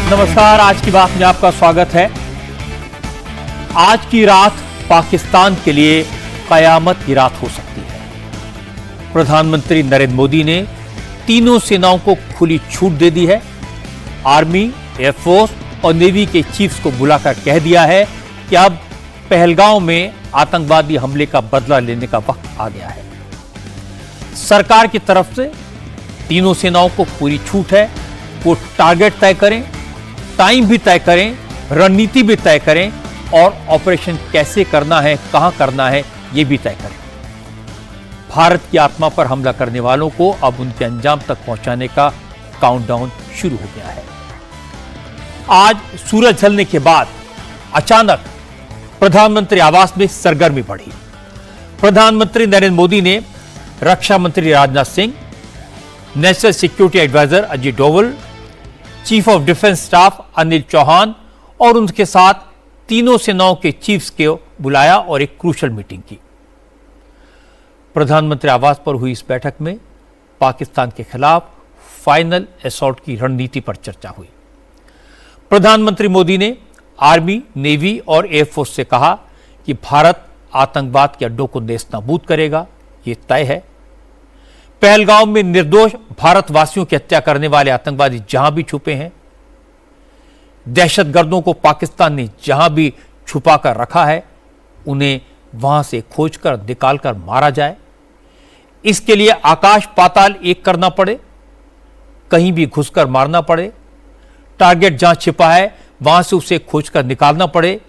नमस्कार, आज की बात में आपका स्वागत है। आज की रात पाकिस्तान के लिए कयामत की रात हो सकती है। प्रधानमंत्री नरेंद्र मोदी ने तीनों सेनाओं को खुली छूट दे दी है। आर्मी, एयरफोर्स और नेवी के चीफ्स को बुलाकर कह दिया है कि अब पहलगांव में आतंकवादी हमले का बदला लेने का वक्त आ गया है। सरकार की तरफ से तीनों सेनाओं को पूरी छूट है। वो टारगेट तय करें, टाइम भी तय करें, रणनीति भी तय करें और ऑपरेशन कैसे करना है, कहां करना है, यह भी तय करें। भारत की आत्मा पर हमला करने वालों को अब उनके अंजाम तक पहुंचाने का काउंटडाउन शुरू हो गया है। आज सूरज ढलने के बाद अचानक प्रधानमंत्री आवास में सरगर्मी बढ़ी। प्रधानमंत्री नरेंद्र मोदी ने रक्षा मंत्री Rajnath Singh, national security adviser Ajit Doval, chief of defence staff Anil Chauhan और उनके साथ तीनों सेनाओं के चीफ्स को बुलाया और एक क्रूशल मीटिंग की। प्रधानमंत्री आवास पर हुई इस बैठक में पाकिस्तान के खिलाफ फाइनल असॉल्ट की रणनीति पर चर्चा हुई। प्रधानमंत्री मोदी ने आर्मी, नेवी और एयरफोर्स से कहा कि भारत आतंकवाद के अड्डों को नेस्तनाबूद करेगा, यह तय है। पहलगांव में निर्दोष भारतवासियों की हत्या करने वाले आतंकवादी जहां भी छुपे हैं, दहशतगर्दों को पाकिस्तान ने जहां भी छुपाकर रखा है, उन्हें वहां से खोजकर निकालकर मारा जाए। इसके लिए आकाश पाताल एक करना पड़े, कहीं भी घुसकर मारना पड़े, टारगेट जहां छिपा है वहां से उसे खोजकर निकालना पड़े।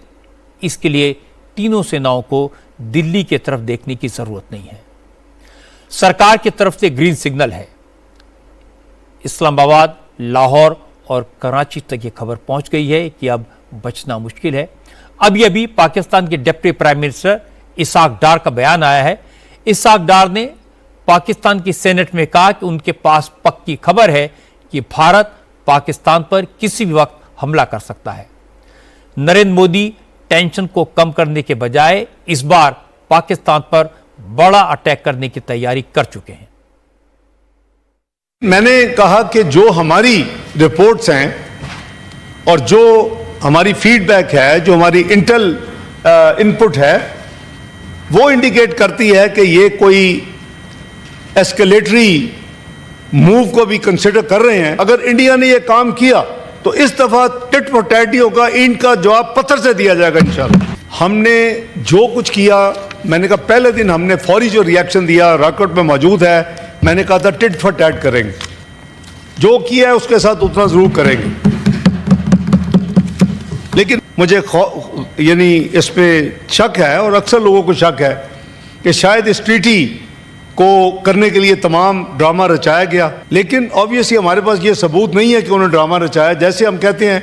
इसके लिए तीनों सेनाओं को दिल्ली की तरफ देखने की जरूरत नहीं है। सरकार की तरफ से ग्रीन सिग्नल है। इस्लामाबाद, लाहौर और कराची तक ये खबर पहुंच गई है कि अब बचना मुश्किल है। अभी पाकिस्तान के डिप्टी प्राइम मिनिस्टर इसाक डार का बयान आया है। इसाक डार ने पाकिस्तान की सेनेट में कहा कि उनके पास पक्की खबर है कि भारत पाकिस्तान पर किसी भी वक्त हमला कर सकता है। नरेंद्र मोदी टेंशन को कम करने के बजाय इस बार पाकिस्तान पर बड़ा अटैक करने की तैयारी कर चुके हैं। मैंने कहा कि जो हमारी रिपोर्ट्स हैं और जो हमारी फीडबैक है, जो हमारी इंटेल इनपुट है, वो इंडिकेट करती है कि ये कोई एस्केलेटरी मूव को भी कंसिडर कर रहे हैं। अगर इंडिया ने ये काम किया तो इस दफा टिट फॉर टैट होगा, ईंट का जवाब पत्थर से दिया जाएगा इंशाल्लाह। हमने जो कुछ किया, मैंने कहा पहले दिन हमने फौरी जो रिएक्शन दिया, रिकॉर्ड में मौजूद है। मैंने कहा था टिट फॉर टैट करेंगे, जो किया है उसके साथ उतना जरूर करेंगे। लेकिन मुझे यानी इस पे शक है और अक्सर लोगों को शक है कि शायद इस ट्रीटी को करने के लिए तमाम ड्रामा रचाया गया। लेकिन ऑब्वियसली हमारे पास ये सबूत नहीं है कि उन्होंने ड्रामा रचाया। जैसे हम कहते हैं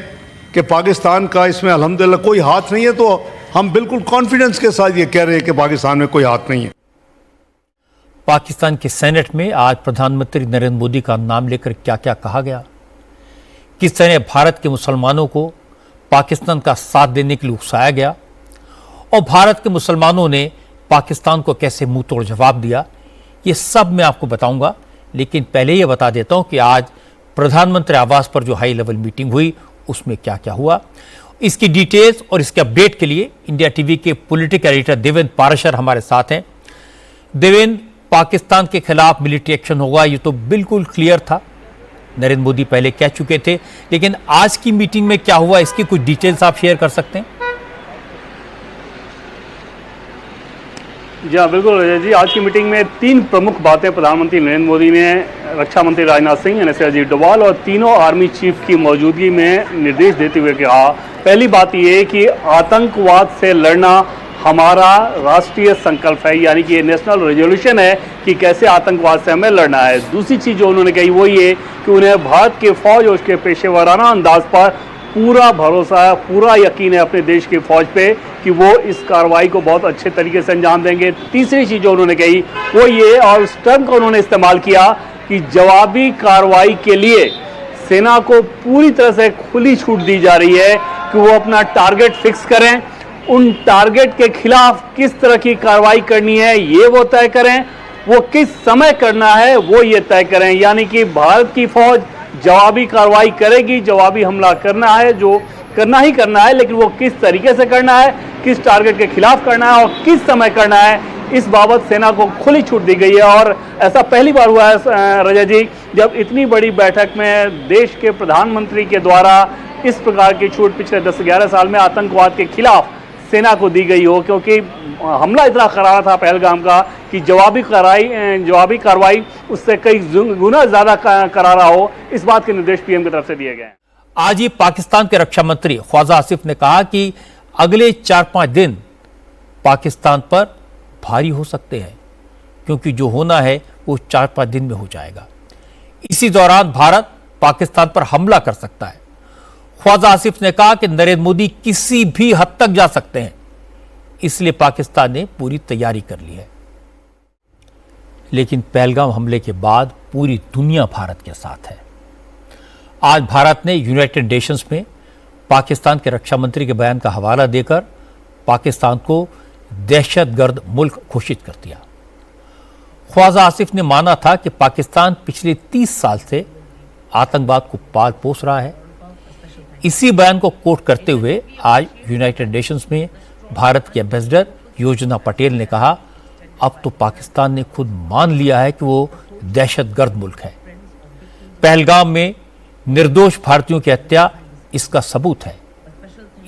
कि पाकिस्तान का इसमें अल्हम्दुलिल्लाह कोई हाथ नहीं है, तो हम बिल्कुल कॉन्फिडेंस के साथ ये कह रहे हैं कि पाकिस्तान में कोई हाथ नहीं है। पाकिस्तान के सेनेट में आज प्रधानमंत्री नरेंद्र मोदी का नाम लेकर क्या क्या कहा गया, किस तरह भारत के मुसलमानों को पाकिस्तान का साथ देने के लिए उकसाया गया और भारत के मुसलमानों ने पाकिस्तान को कैसे मुंह तोड़ जवाब दिया, ये सब मैं आपको बताऊंगा। लेकिन पहले ये बता देता हूं कि आज प्रधानमंत्री आवास पर जो हाई लेवल मीटिंग हुई उसमें क्या क्या हुआ। इसकी डिटेल्स और इसके अपडेट के लिए इंडिया टीवी के पॉलिटिकल एडिटर देवेंद्र पाराशर हमारे साथ हैं। देवेंद्र, पाकिस्तान के खिलाफ मिलिट्री एक्शन होगा ये तो बिल्कुल क्लियर था, नरेंद्र मोदी पहले कह चुके थे, लेकिन आज की मीटिंग में क्या हुआ इसकी कुछ डिटेल्स आप शेयर कर सकते हैं? जी हाँ, बिल्कुल अजय जी। आज की मीटिंग में तीन प्रमुख बातें प्रधानमंत्री नरेंद्र मोदी ने रक्षा मंत्री राजनाथ सिंह, एनएसए अजीत डोभाल और तीनों आर्मी चीफ की मौजूदगी में निर्देश देते हुए कहा। पहली बात ये कि आतंकवाद से लड़ना हमारा राष्ट्रीय संकल्प है, यानी कि ये नेशनल रेजोल्यूशन है कि कैसे आतंकवाद से हमें लड़ना है। दूसरी चीज़ जो उन्होंने कही वो ये कि उन्हें भारत के फौज और उसके पेशेवराना अंदाज पर पूरा भरोसा है, पूरा यकीन है अपने देश की फौज पे कि वो इस कार्रवाई को बहुत अच्छे तरीके से अंजाम देंगे। तीसरी चीज़ जो उन्होंने कही वो ये, और उस टर्म का उन्होंने इस्तेमाल किया कि जवाबी कार्रवाई के लिए सेना को पूरी तरह से खुली छूट दी जा रही है कि वो अपना टारगेट फिक्स करें, उन टारगेट के खिलाफ किस तरह की कार्रवाई करनी है ये वो तय करें, वो किस समय करना है वो ये तय करें। यानी कि भारत की फौज जवाबी कार्रवाई करेगी, जवाबी हमला करना है, जो करना ही करना है, लेकिन वो किस तरीके से करना है, किस टारगेट के खिलाफ करना है और किस समय करना है, इस बाबत सेना को खुली छूट दी गई है। और ऐसा पहली बार हुआ है रजा जी, जब इतनी बड़ी बैठक में देश के प्रधानमंत्री के द्वारा इस प्रकार की छूट पिछले 10-11 साल में आतंकवाद के खिलाफ सेना को दी गई हो, क्योंकि हमला इतना करारा था पहलगाम का कि जवाबी कार्रवाई उससे कई गुना ज़्यादा करारा हो, इस बात के निर्देश पीएम की तरफ से दिए गए हैं। आज ही पाकिस्तान के रक्षा मंत्री ख्वाजा आसिफ ने कहा कि अगले 4-5 दिन पाकिस्तान पर भारी हो सकते हैं, क्योंकि जो होना है वो 4-5 दिन में हो जाएगा। इसी दौरान भारत पाकिस्तान पर हमला कर सकता है। ख्वाजा आसिफ ने कहा कि नरेंद्र मोदी किसी भी हद तक जा सकते हैं, इसलिए पाकिस्तान ने पूरी तैयारी कर ली है। लेकिन पहलगाम हमले के बाद पूरी दुनिया भारत के साथ है। आज भारत ने यूनाइटेड नेशंस में पाकिस्तान के रक्षा मंत्री के बयान का हवाला देकर पाकिस्तान को दहशतगर्द मुल्क घोषित कर दिया। ख्वाजा आसिफ ने माना था कि पाकिस्तान पिछले 30 साल से आतंकवाद को पाल पोस रहा है। इसी बयान को कोट करते हुए आज यूनाइटेड नेशंस में भारत के एम्बेसडर योजना पटेल ने कहा, अब तो पाकिस्तान ने खुद मान लिया है कि वो दहशतगर्द मुल्क है। पहलगाम में निर्दोष भारतीयों की हत्या इसका सबूत है।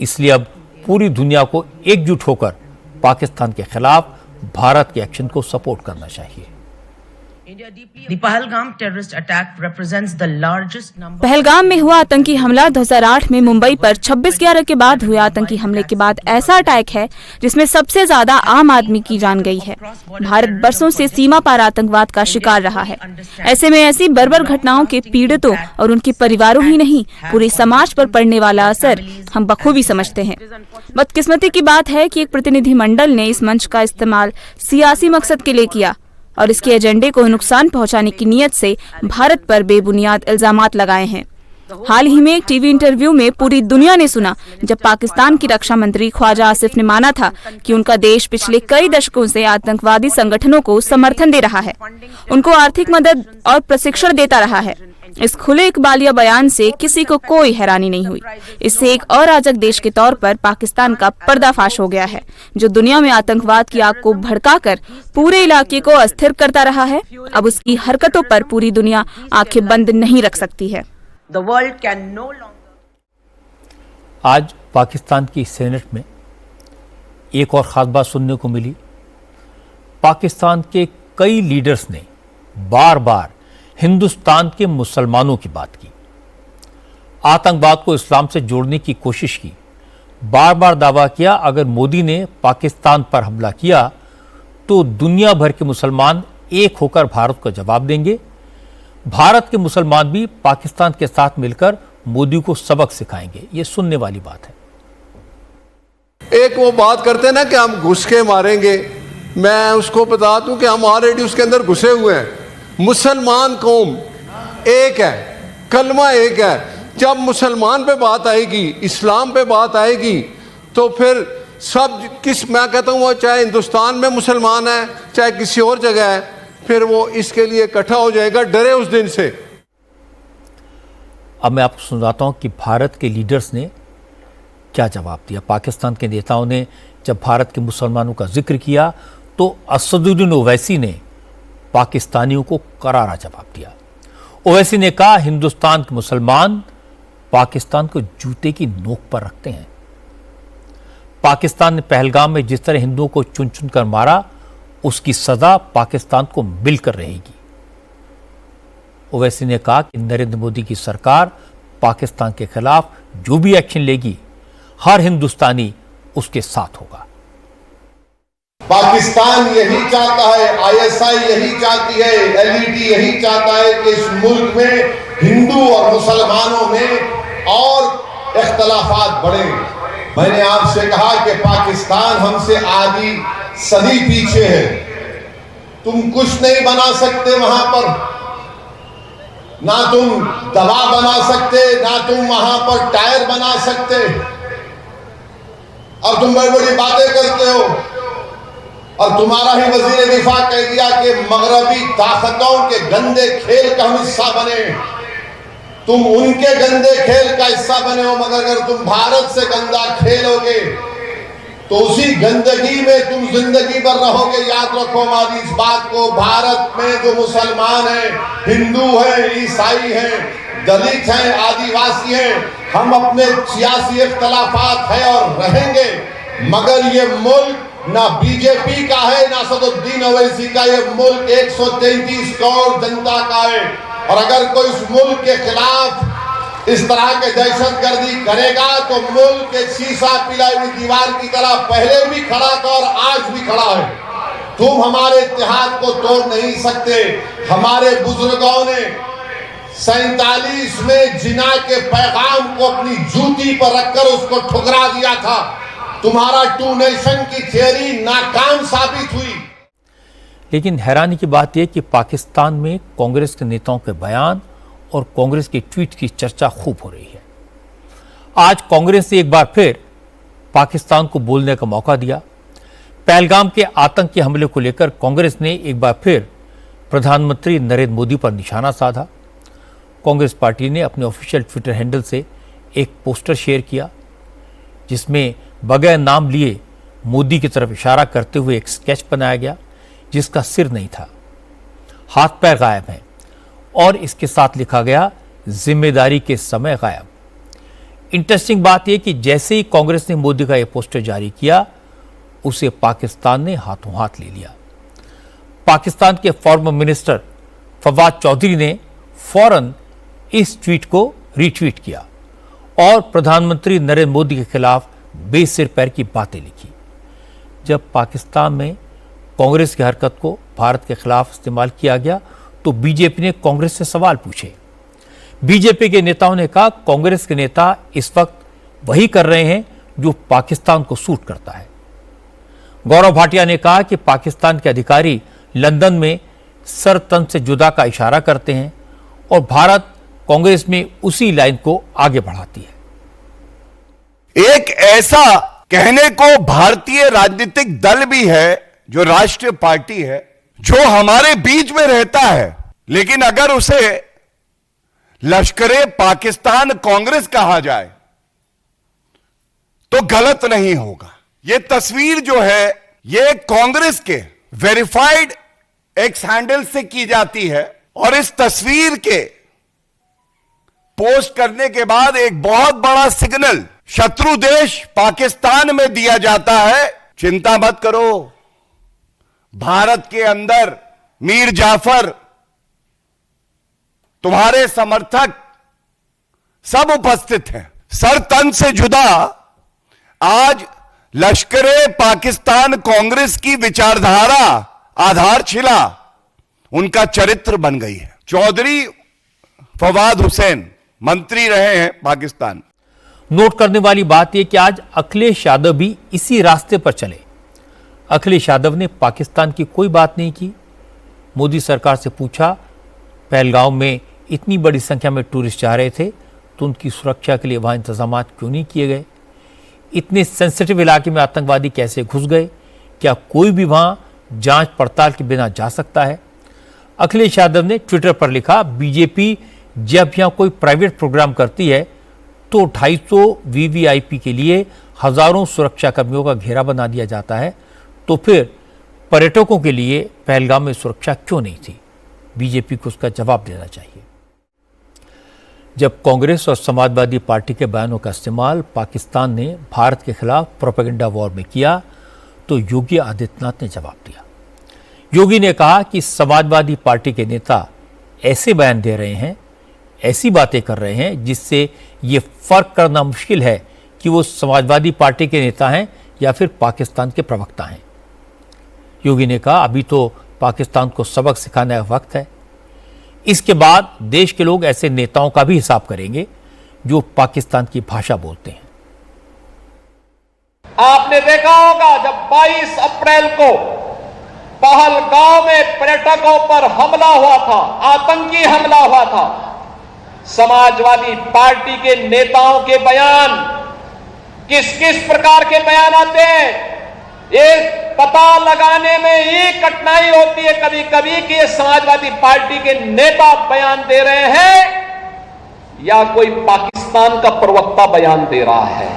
इसलिए अब पूरी दुनिया को एकजुट होकर पाकिस्तान के खिलाफ भारत के एक्शन को सपोर्ट करना चाहिए। पहलगाम में हुआ आतंकी हमला 2008 में मुंबई पर 26/11 के बाद हुए आतंकी हमले के बाद ऐसा अटैक है जिसमें सबसे ज्यादा आम आदमी की जान गई है। भारत बरसों से सीमा पार आतंकवाद का शिकार रहा है। ऐसे में ऐसी बर्बर घटनाओं के पीड़ितों और उनके परिवारों ही नहीं, पूरे समाज पर पड़ने वाला असर हम बखूबी समझते हैं। बदकिस्मती की बात है कि एक प्रतिनिधिमंडल ने इस मंच का इस्तेमाल सियासी मकसद के लिए किया और इसके एजेंडे को नुकसान पहुंचाने की नीयत से भारत पर बेबुनियाद इल्जामात लगाए हैं। हाल ही में एक टीवी इंटरव्यू में पूरी दुनिया ने सुना जब पाकिस्तान की रक्षा मंत्री ख्वाजा आसिफ ने माना था कि उनका देश पिछले कई दशकों से आतंकवादी संगठनों को समर्थन दे रहा है, उनको आर्थिक मदद और प्रशिक्षण देता रहा है। इस खुले इकबालिया बयान से किसी को कोई हैरानी नहीं हुई। इससे एक अराजक देश के तौर पर पाकिस्तान का पर्दाफाश हो गया है, जो दुनिया में आतंकवाद की आग को भड़काकर पूरे इलाके को अस्थिर करता रहा है। अब उसकी हरकतों पर पूरी दुनिया आंखें बंद नहीं रख सकती है। आज पाकिस्तान की सेनेट में एक और खास बात सुनने को मिली। पाकिस्तान के कई लीडर्स ने बार बार हिंदुस्तान के मुसलमानों की बात की, आतंकवाद को इस्लाम से जोड़ने की कोशिश की, बार बार दावा किया अगर मोदी ने पाकिस्तान पर हमला किया तो दुनिया भर के मुसलमान एक होकर भारत को जवाब देंगे। भारत के मुसलमान भी पाकिस्तान के साथ मिलकर मोदी को सबक सिखाएंगे। ये सुनने वाली बात है। एक वो बात करते ना कि हम घुस के मारेंगे, मैं उसको बता दूं कि हम ऑलरेडी उसके अंदर घुसे हुए हैं। मुसलमान कौम एक है, कलमा एक है। जब मुसलमान पे बात आएगी, इस्लाम पे बात आएगी, तो फिर सब मैं कहता हूँ वो चाहे हिंदुस्तान में मुसलमान है चाहे किसी और जगह है, फिर वो इसके लिए इकट्ठा हो जाएगा, डरे उस दिन से। अब मैं आपको सुनाता हूं कि भारत के लीडर्स ने क्या जवाब दिया। पाकिस्तान के नेताओं ने जब भारत के मुसलमानों का जिक्र किया तो असदुद्दीन ओवैसी ने पाकिस्तानियों को करारा जवाब दिया। ओवैसी ने कहा हिंदुस्तान के मुसलमान पाकिस्तान को जूते की नोक पर रखते हैं। पाकिस्तान ने पहलगाम में जिस तरह हिंदुओं को चुन चुन कर मारा, उसकी सजा पाकिस्तान को मिलकर रहेगी। ओवैसी ने कहा कि नरेंद्र मोदी की सरकार पाकिस्तान के खिलाफ जो भी एक्शन लेगी, हर हिंदुस्तानी उसके साथ होगा। पाकिस्तान यही चाहता है, आईएसआई यही चाहती है, एलईडी यही चाहता है कि इस मुल्क में हिंदू और मुसलमानों में और इख्तलाफात बढ़े। मैंने आपसे कहा कि पाकिस्तान हमसे आधी सदी पीछे है। तुम कुछ नहीं बना सकते वहां पर, ना तुम दवा बना सकते, ना तुम वहां पर टायर बना सकते, और तुम बड़ी बड़ी बातें करते हो। और तुम्हारा ही वजीर दिफा कह दिया कि मगरबी ताकतों के गंदे खेल का हम हिस्सा बने। तुम उनके गंदे खेल का हिस्सा बने हो, मगर अगर तुम भारत से गंदा खेलोगे तो उसी गंदगी में तुम जिंदगी भर रहोगे। याद रखो हमारी इस बात को, भारत में जो मुसलमान हैं, हिंदू हैं, ईसाई हैं, दलित हैं, आदिवासी हैं, हम अपने सियासी इख्तलाफात है और रहेंगे, मगर ये मुल्क ना बीजेपी का है ना असदुद्दीन ओवैसी का, ये मुल्क 133 करोड़ जनता का है। और अगर कोई इस मुल्क के खिलाफ इस तरह के दहशतगर्दी करेगा तो मुल्क एक शीशा पिलाई हुई दीवार की तरह पहले भी खड़ा था और आज भी खड़ा है। तुम हमारे इत्तेहाद को तोड़ नहीं सकते। हमारे बुजुर्गों ने 47 में जिना के पैगाम को अपनी जूती पर रखकर उसको ठुकरा दिया था। तुम्हारा टू नेशन की थियरी नाकाम साबित हुई। लेकिन हैरानी की बात यह कि पाकिस्तान में कांग्रेस के नेताओं के बयान और कांग्रेस के ट्वीट की चर्चा खूब हो रही है। आज कांग्रेस ने एक बार फिर पाकिस्तान को बोलने का मौका दिया। पहलगाम के आतंकी हमले को लेकर कांग्रेस ने एक बार फिर प्रधानमंत्री नरेंद्र मोदी पर निशाना साधा। कांग्रेस पार्टी ने अपने ऑफिशियल ट्विटर हैंडल से एक पोस्टर शेयर किया जिसमें बगैर नाम लिए मोदी की तरफ इशारा करते हुए एक स्केच बनाया गया जिसका सिर नहीं था, हाथ पैर गायब हैं और इसके साथ लिखा गया जिम्मेदारी के समय गायब। इंटरेस्टिंग बात यह कि जैसे ही कांग्रेस ने मोदी का यह पोस्टर जारी किया उसे पाकिस्तान ने हाथों हाथ ले लिया। पाकिस्तान के फॉर्मर मिनिस्टर फवाद चौधरी ने फौरन इस ट्वीट को रीट्वीट किया और प्रधानमंत्री नरेंद्र मोदी के खिलाफ बेसिर पैर की बातें लिखी। जब पाकिस्तान में कांग्रेस की हरकत को भारत के खिलाफ इस्तेमाल किया गया तो बीजेपी ने कांग्रेस से सवाल पूछे। बीजेपी के नेताओं ने कहा कांग्रेस के नेता इस वक्त वही कर रहे हैं जो पाकिस्तान को सूट करता है। गौरव भाटिया ने कहा कि पाकिस्तान के अधिकारी लंदन में सर तन से जुदा का इशारा करते हैं और भारत कांग्रेस में उसी लाइन को आगे बढ़ाती है। एक ऐसा कहने को भारतीय राजनीतिक दल भी है जो राष्ट्रीय पार्टी है, जो हमारे बीच में रहता है, लेकिन अगर उसे लश्करे पाकिस्तान कांग्रेस कहा जाए तो गलत नहीं होगा। यह तस्वीर जो है यह कांग्रेस के वेरीफाइड एक्स हैंडल से की जाती है और इस तस्वीर के पोस्ट करने के बाद एक बहुत बड़ा सिग्नल शत्रु देश पाकिस्तान में दिया जाता है, चिंता मत करो, भारत के अंदर मीर जाफर, तुम्हारे समर्थक सब उपस्थित हैं। सर तन से जुदा आज लश्करे पाकिस्तान कांग्रेस की विचारधारा आधारशिला उनका चरित्र बन गई है। चौधरी फवाद हुसैन मंत्री रहे हैं पाकिस्तान। नोट करने वाली बात यह कि आज अखिलेश यादव भी इसी रास्ते पर चले। अखिलेश यादव ने पाकिस्तान की कोई बात नहीं की। मोदी सरकार से पूछा पहलगाम में इतनी बड़ी संख्या में टूरिस्ट जा रहे थे तो उनकी सुरक्षा के लिए वहां इंतजाम क्यों नहीं किए गए? इतने सेंसिटिव इलाके में आतंकवादी कैसे घुस गए? क्या कोई भी वहां जांच पड़ताल के बिना जा सकता है? अखिलेश यादव ने ट्विटर पर लिखा, बीजेपी जब यहां कोई प्राइवेट प्रोग्राम करती है तो 250 वीवीआईपी के लिए हजारों सुरक्षाकर्मियों का घेरा बना दिया जाता है, तो फिर पर्यटकों के लिए पहलगाम में सुरक्षा क्यों नहीं थी? बीजेपी को उसका जवाब देना चाहिए। जब कांग्रेस और समाजवादी पार्टी के बयानों का इस्तेमाल पाकिस्तान ने भारत के खिलाफ प्रोपेगेंडा वॉर में किया तो योगी आदित्यनाथ ने जवाब दिया। योगी ने कहा कि समाजवादी पार्टी के नेता ऐसे बयान दे रहे हैं, ऐसी बातें कर रहे हैं जिससे ये फर्क करना मुश्किल है कि वो समाजवादी पार्टी के नेता हैं या फिर पाकिस्तान के प्रवक्ता हैं। योगी ने कहा अभी तो पाकिस्तान को सबक सिखाने का वक्त है। इसके बाद देश के लोग ऐसे नेताओं का भी हिसाब करेंगे जो पाकिस्तान की भाषा बोलते हैं। आपने देखा होगा जब 22 अप्रैल को पहलगाम में पर्यटकों पर हमला हुआ था, आतंकी हमला हुआ था, समाजवादी पार्टी के नेताओं के बयान किस किस प्रकार के बयान आते हैं, ये पता लगाने में ही कठिनाई होती है कभी कभी कि ये समाजवादी पार्टी के नेता बयान दे रहे हैं या कोई पाकिस्तान का प्रवक्ता बयान दे रहा है?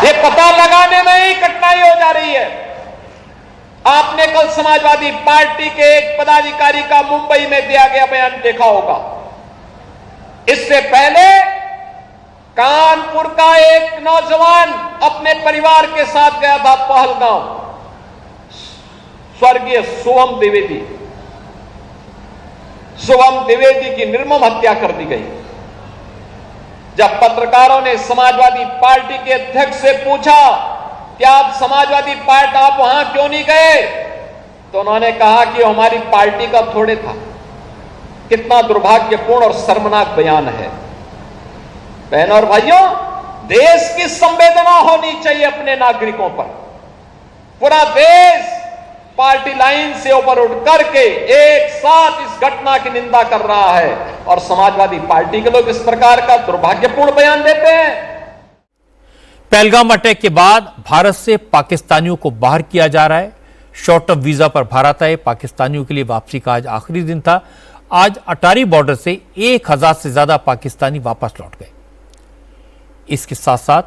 ये पता लगाने में ही कठिनाई हो जा रही है। आपने कल समाजवादी पार्टी के एक पदाधिकारी का मुंबई में दिया गया बयान देखा होगा। इससे पहले कानपुर का एक नौजवान अपने परिवार के साथ गया था पहलगांव, स्वर्गीय शुभम द्विवेदी की निर्मम हत्या कर दी गई। जब पत्रकारों ने समाजवादी पार्टी के अध्यक्ष से पूछा कि आप समाजवादी पार्टी आप वहां क्यों नहीं गए, तो उन्होंने कहा कि हमारी पार्टी का थोड़े था। कितना दुर्भाग्यपूर्ण और शर्मनाक बयान है। बहनों और भाइयों, देश की संवेदना होनी चाहिए अपने नागरिकों पर। पूरा देश पार्टी लाइन से ऊपर उठ करके एक साथ इस घटना की निंदा कर रहा है और समाजवादी पार्टी के लोग इस प्रकार का दुर्भाग्यपूर्ण बयान देते हैं। पहलगाम अटैक के बाद भारत से पाकिस्तानियों को बाहर किया जा रहा है। शॉर्ट टर्म वीजा पर भारत आए पाकिस्तानियों के लिए वापसी का आज आखिरी दिन था। आज अटारी बॉर्डर से 1000 से ज्यादा पाकिस्तानी वापस लौट गए। इसके साथ साथ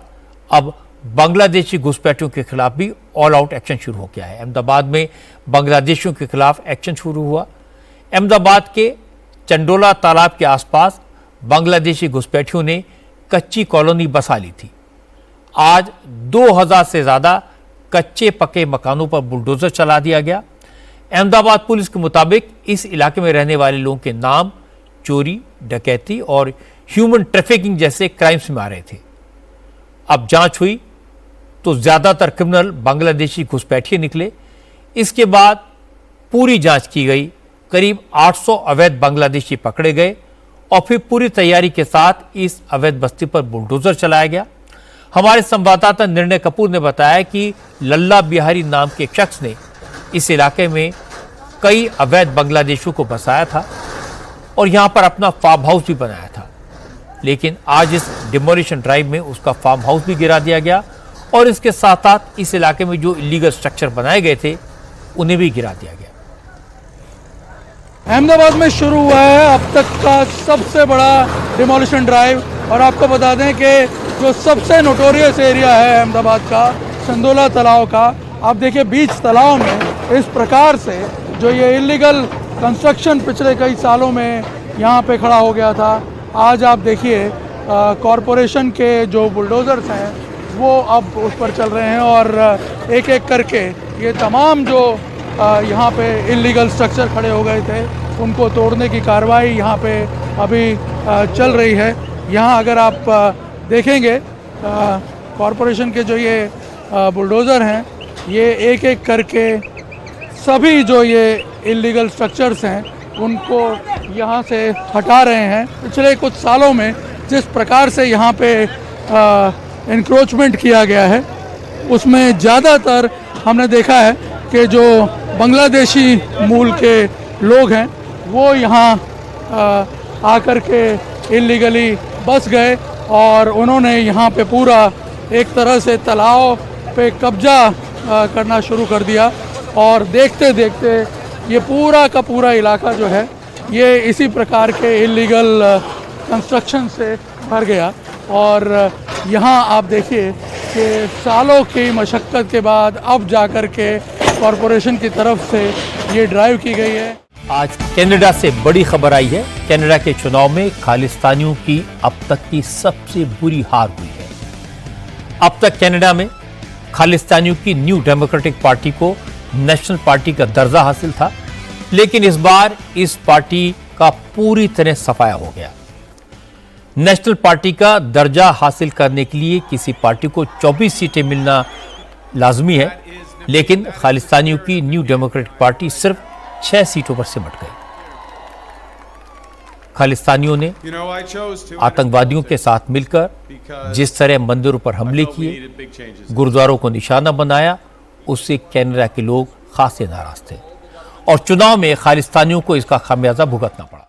अब बांग्लादेशी घुसपैठियों के खिलाफ भी ऑल आउट एक्शन शुरू हो गया है। अहमदाबाद में बांग्लादेशियों के खिलाफ एक्शन शुरू हुआ। अहमदाबाद के चंडोला तालाब के आसपास बांग्लादेशी घुसपैठियों ने कच्ची कॉलोनी बसा ली थी। आज 2000 से ज्यादा कच्चे पक्के मकानों पर बुलडोजर चला दिया गया। अहमदाबाद पुलिस के मुताबिक इस इलाके में रहने वाले लोगों के नाम चोरी, डकैती और ह्यूमन ट्रैफिकिंग जैसे क्राइम्स में आ रहे थे। अब जांच हुई तो ज्यादातर क्रिमिनल बांग्लादेशी घुसपैठिए निकले। इसके बाद पूरी जांच की गई। करीब 800 अवैध बांग्लादेशी पकड़े गए और फिर पूरी तैयारी के साथ इस अवैध बस्ती पर बुलडोजर चलाया गया। हमारे संवाददाता निर्णय कपूर ने बताया कि लल्ला बिहारी नाम के एक शख्स ने इस इलाके में कई अवैध बांग्लादेशियों को बसाया था और यहां पर अपना फार्म हाउस भी बनाया था। लेकिन आज इस डिमोलिशन ड्राइव में उसका फार्म हाउस भी गिरा दिया गया और इसके साथ साथ इस इलाके में जो इलीगल स्ट्रक्चर बनाए गए थे उन्हें भी गिरा दिया गया। अहमदाबाद में शुरू हुआ है अब तक का सबसे बड़ा डिमोलिशन ड्राइव। और आपको बता दें कि जो सबसे नोटोरियस एरिया है अहमदाबाद का, चंदोला तालाब का, आप देखिए बीच तालाब में इस प्रकार से जो ये इलीगल कंस्ट्रक्शन पिछले कई सालों में यहाँ पे खड़ा हो गया था, आज आप देखिए कॉरपोरेशन के जो बुलडोज़र्स हैं वो अब उस पर चल रहे हैं और एक एक करके ये तमाम जो यहाँ पे इलीगल स्ट्रक्चर खड़े हो गए थे उनको तोड़ने की कार्रवाई यहाँ पे अभी चल रही है। यहाँ अगर आप देखेंगे कॉरपोरेशन के जो ये बुलडोज़र हैं ये एक एक करके सभी जो ये इलीगल स्ट्रक्चर्स हैं उनको यहाँ से हटा रहे हैं। पिछले कुछ सालों में जिस प्रकार से यहाँ पे इंक्रोचमेंट किया गया है उसमें ज़्यादातर हमने देखा है कि जो बांग्लादेशी मूल के लोग हैं वो यहाँ आकर के इलीगली बस गए और उन्होंने यहाँ पे पूरा एक तरह से तालाब पे कब्जा करना शुरू कर दिया और देखते देखते ये पूरा का पूरा इलाका जो है ये इसी प्रकार के इलीगल कंस्ट्रक्शन से भर गया। और यहाँ आप देखिए कि सालों की मशक्क़त के बाद अब जाकर के कॉरपोरेशन की तरफ से ये ड्राइव की गई है। आज कनाडा से बड़ी खबर आई है। कनाडा के चुनाव में खालिस्तानियों की अब तक की सबसे बुरी हार हुई है। अब तक कनाडा में खालिस्तानियों की न्यू डेमोक्रेटिक पार्टी को नेशनल पार्टी का दर्जा हासिल था, लेकिन इस बार इस पार्टी का पूरी तरह सफाया हो गया। नेशनल पार्टी का दर्जा हासिल करने के लिए किसी पार्टी को 24 सीटें मिलना लाजमी है, लेकिन खालिस्तानियों की न्यू डेमोक्रेटिक पार्टी सिर्फ 6 सीटों पर सिमट गई। खालिस्तानियों ने आतंकवादियों के साथ मिलकर जिस तरह मंदिरों पर हमले किए, गुरुद्वारों को निशाना बनाया, उससे कनाडा के लोग खासे नाराज थे और चुनाव में खालिस्तानियों को इसका खामियाजा भुगतना पड़ा।